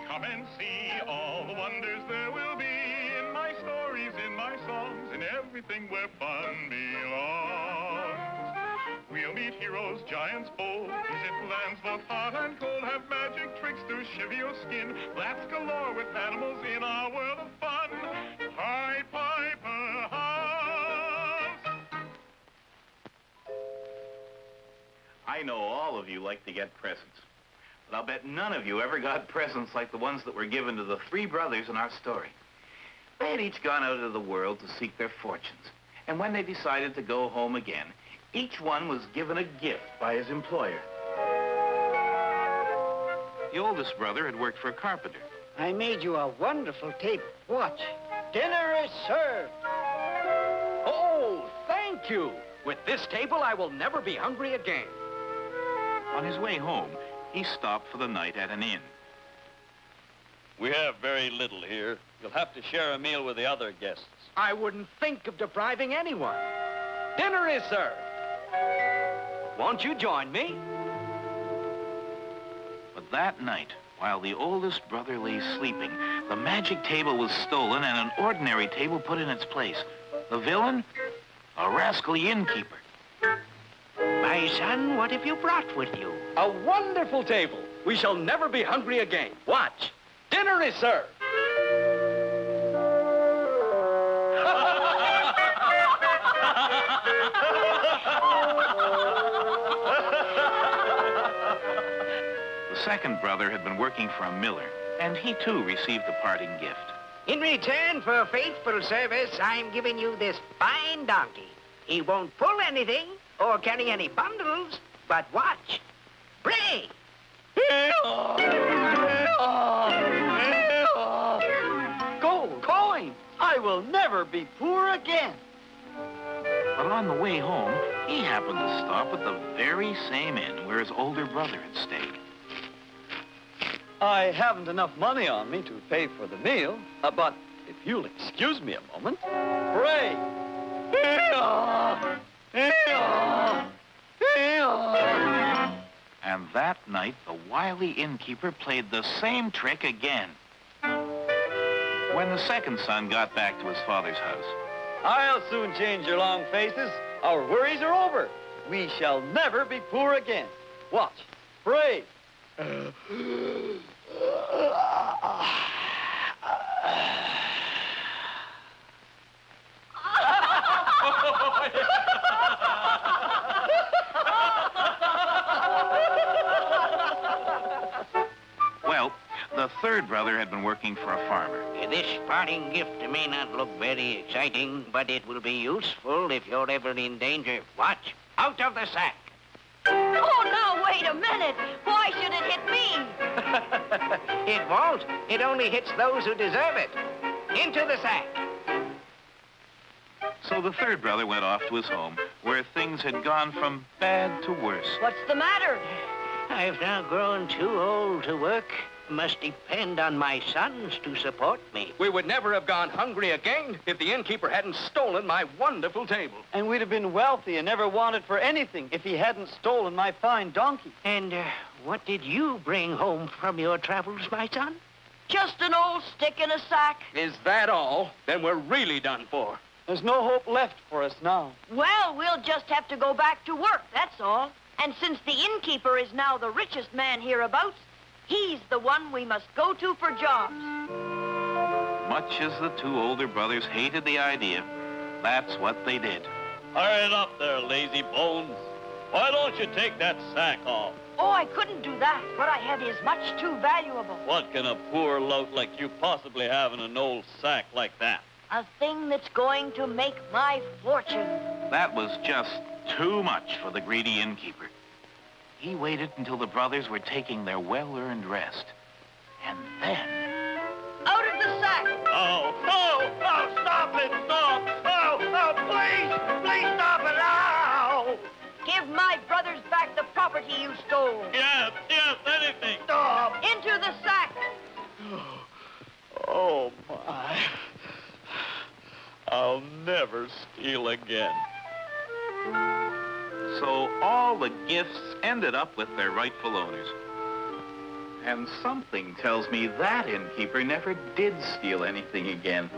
come and see all the wonders there will be in my stories, in my songs, in everything where fun belongs. We'll meet heroes, giants bold, visit lands both hot and cold, have magic tricks to shiver your skin, laughs galore with animals in our world of fun. Pied Piper House. I know all of you like to get presents, but I'll bet none of you ever got presents like the ones that were given to the three brothers in our story. They had each gone out into the world to seek their fortunes, and when they decided to go home again, each one was given a gift by his employer. The oldest brother had worked for a carpenter. I made you a wonderful table. Watch. Dinner is served. Oh, thank you. With this table, I will never be hungry again. On his way home, he stopped for the night at an inn. We have very little here. You'll have to share a meal with the other guests. I wouldn't think of depriving anyone. Dinner is served. Won't you join me? But that night, while the oldest brother lay sleeping, the magic table was stolen and an ordinary table put in its place. The villain? A rascally innkeeper. My son, what have you brought with you? A wonderful table. We shall never be hungry again. Watch. Dinner is served. The second brother had been working for a miller, and he too received a parting gift. In return for faithful service, I'm giving you this fine donkey. He won't pull anything or carry any bundles, but watch. Bray! Gold coin. I will never be poor again. But on the way home, he happened to stop at the very same inn where his older brother had stayed. I haven't enough money on me to pay for the meal, but if you'll excuse me a moment. Pray! And that night, the wily innkeeper played the same trick again. When the second son got back to his father's house, I'll soon change your long faces. Our worries are over. We shall never be poor again. Watch. Pray. well, the third brother had been working for a farmer. This parting gift may not look very exciting, but it will be useful if you're ever in danger. Watch. Out of the sack. Oh, now, wait a minute. Why should it hit me? It won't. It only hits those who deserve it. Into the sack. So the third brother went off to his home, where things had gone from bad to worse. What's the matter? I've now grown too old to work. Must depend on my sons to support me. We would never have gone hungry again if the innkeeper hadn't stolen my wonderful table. And we'd have been wealthy and never wanted for anything if he hadn't stolen my fine donkey. And what did you bring home from your travels, my son? Just an old stick in a sack. Is that all? Then we're really done for. There's no hope left for us now. Well, we'll just have to go back to work, that's all. And since the innkeeper is now the richest man hereabouts, he's the one we must go to for jobs. Much as the two older brothers hated the idea, that's what they did. Hurry it up there, lazy bones. Why don't you take that sack off? Oh, I couldn't do that. What I have is much too valuable. What can a poor lout like you possibly have in an old sack like that? A thing that's going to make my fortune. That was just too much for the greedy innkeeper. He waited until the brothers were taking their well-earned rest. And then... Out of the sack! Oh, stop it, stop! Oh, please stop it, ow! Give my brothers back the property you stole. Yes, anything. Stop! Into the sack! Oh, my. I'll never steal again. So all the gifts ended up with their rightful owners. And something tells me that innkeeper never did steal anything again.